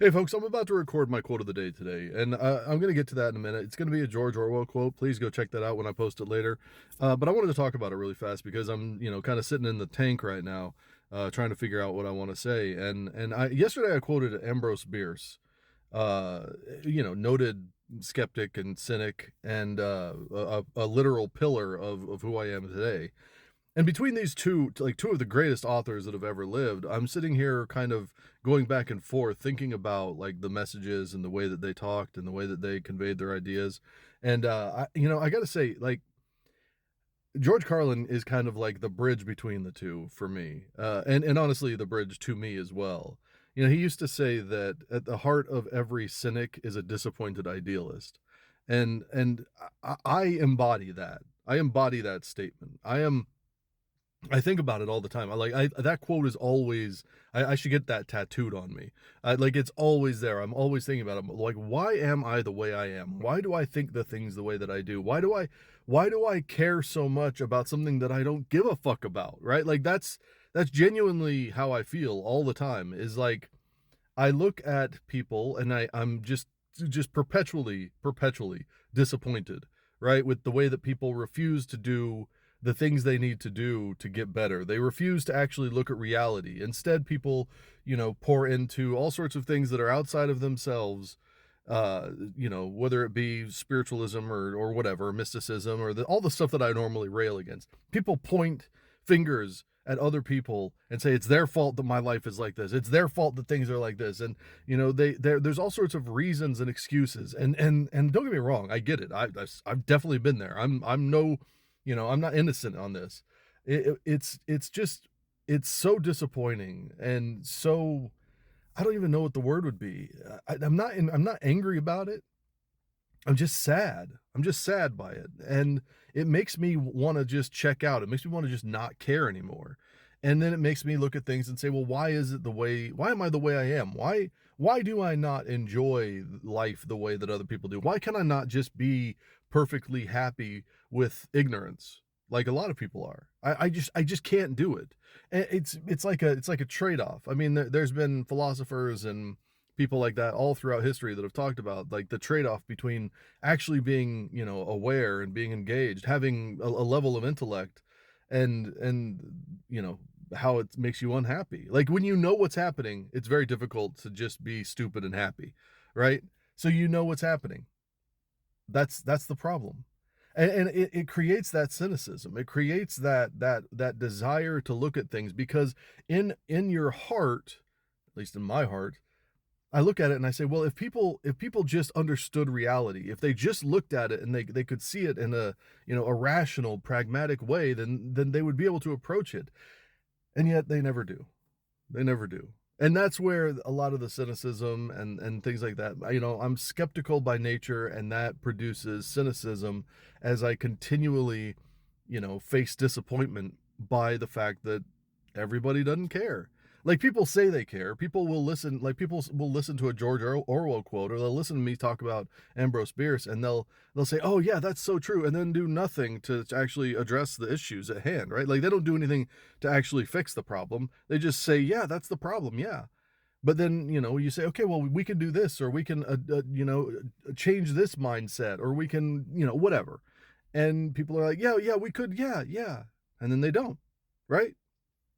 Hey, folks, I'm about to record my quote of the day today, and I'm going to get to that in a minute. It's going to be a George Orwell quote. Please go check that out when I post it later. But I wanted to talk about it really fast because I'm, kind of sitting in the tank right now, trying to figure out what I want to say. And yesterday I quoted Ambrose Bierce, uh, noted skeptic and cynic, and a literal pillar of who I am today. And between these two, like two of the greatest authors that have ever lived, I'm sitting here kind of going back and forth thinking about like the messages and the way that they talked and the way that they conveyed their ideas. And I got to say, like, George Carlin is kind of like the bridge between the two for me. And honestly the bridge to me as well. He used to say that at the heart of every cynic is a disappointed idealist. And I embody that. I embody that statement. I think about it all the time. I that quote is always. I should get that tattooed on me. Like it's always there. I'm always thinking about it. Like, why am I the way I am? Why do I think the things the way that I do? Why do I care so much about something that I don't give a fuck about? Right? Like that's genuinely how I feel all the time. Is like I look at people and I'm just perpetually disappointed, right? With the way that people refuse to do the things they need to do to get better. They refuse to actually look at reality. Instead, people, pour into all sorts of things that are outside of themselves, whether it be spiritualism or whatever, mysticism, or all the stuff that I normally rail against. People point fingers at other people and say it's their fault that my life is like this. It's their fault that things are like this. And there's all sorts of reasons and excuses. And don't get me wrong, I get it. I've definitely been there. I'm no, I'm not innocent on this. It's just it's so disappointing and so I don't even know what the word would be. I'm not angry about it. I'm just sad. I'm just sad by it. And it makes me want to just check out. It makes me want to just not care anymore. And then it makes me look at things and say, well, why am I the way I am? Why do I not enjoy life the way that other people do? Why can I not just be perfectly happy with ignorance like a lot of people are? I just can't do it. And it's like a trade-off. I mean, there's been philosophers and people like that all throughout history that have talked about like the trade-off between actually being aware and being engaged, having a level of intellect, and how it makes you unhappy. Like when you know what's happening, it's very difficult to just be stupid and happy, right? So you know what's happening. That's the problem. And it creates that cynicism. It creates that desire to look at things because in your heart, at least in my heart, I look at it and I say, well, if people just understood reality, if they just looked at it and they could see it in a rational, pragmatic way, then they would be able to approach it. And yet they never do. They never do. And that's where a lot of the cynicism and things like that, I'm skeptical by nature, and that produces cynicism as I continually, face disappointment by the fact that everybody doesn't care. Like people say they care. People will listen to a George Orwell quote, or they'll listen to me talk about Ambrose Bierce, and they'll say, "Oh yeah, that's so true," and then do nothing to actually address the issues at hand, right? Like they don't do anything to actually fix the problem. They just say, "Yeah, that's the problem." Yeah. But then, you say, "Okay, well, we can do this, or we can change this mindset, or we can, whatever." And people are like, "Yeah, yeah, we could. Yeah, yeah." And then they don't, right?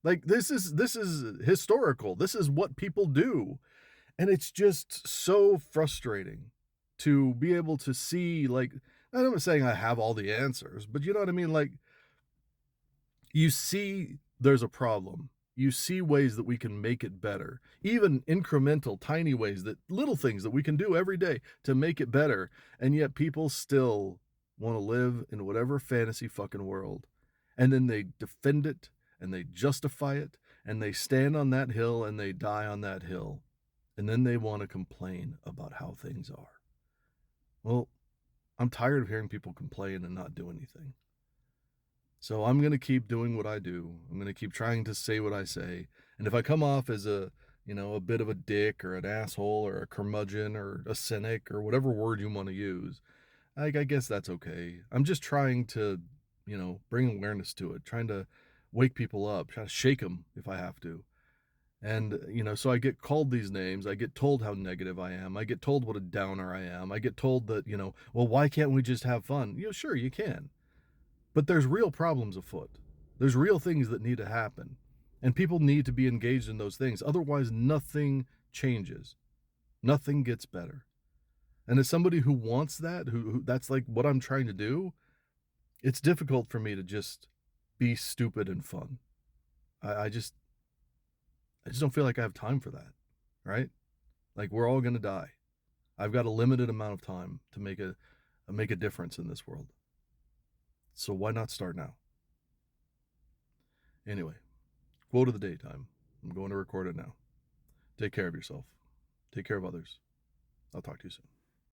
Like this is historical. This is what people do. And it's just so frustrating to be able to see, like, I'm not saying I have all the answers, but you know what I mean? Like, you see there's a problem. You see ways that we can make it better, even incremental, tiny ways, that little things that we can do every day to make it better. And yet people still want to live in whatever fantasy fucking world. And then they defend it and they justify it and they stand on that hill and they die on that hill. And then they want to complain about how things are. Well, I'm tired of hearing people complain and not do anything. So I'm going to keep doing what I do. I'm going to keep trying to say what I say. And if I come off as a bit of a dick or an asshole or a curmudgeon or a cynic or whatever word you want to use, I guess that's okay. I'm just trying to, bring awareness to it, trying to wake people up, try to shake them if I have to. And, so I get called these names. I get told how negative I am. I get told what a downer I am. I get told that, well, why can't we just have fun? Sure, you can. But there's real problems afoot. There's real things that need to happen. And people need to be engaged in those things. Otherwise, nothing changes. Nothing gets better. And as somebody who wants that, who that's like what I'm trying to do, it's difficult for me to just be stupid and fun. I just don't feel like I have time for that, right? Like we're all gonna die. I've got a limited amount of time to make a difference in this world. So why not start now? Anyway, quote of the day time. I'm going to record it now. Take care of yourself. Take care of others. I'll talk to you soon.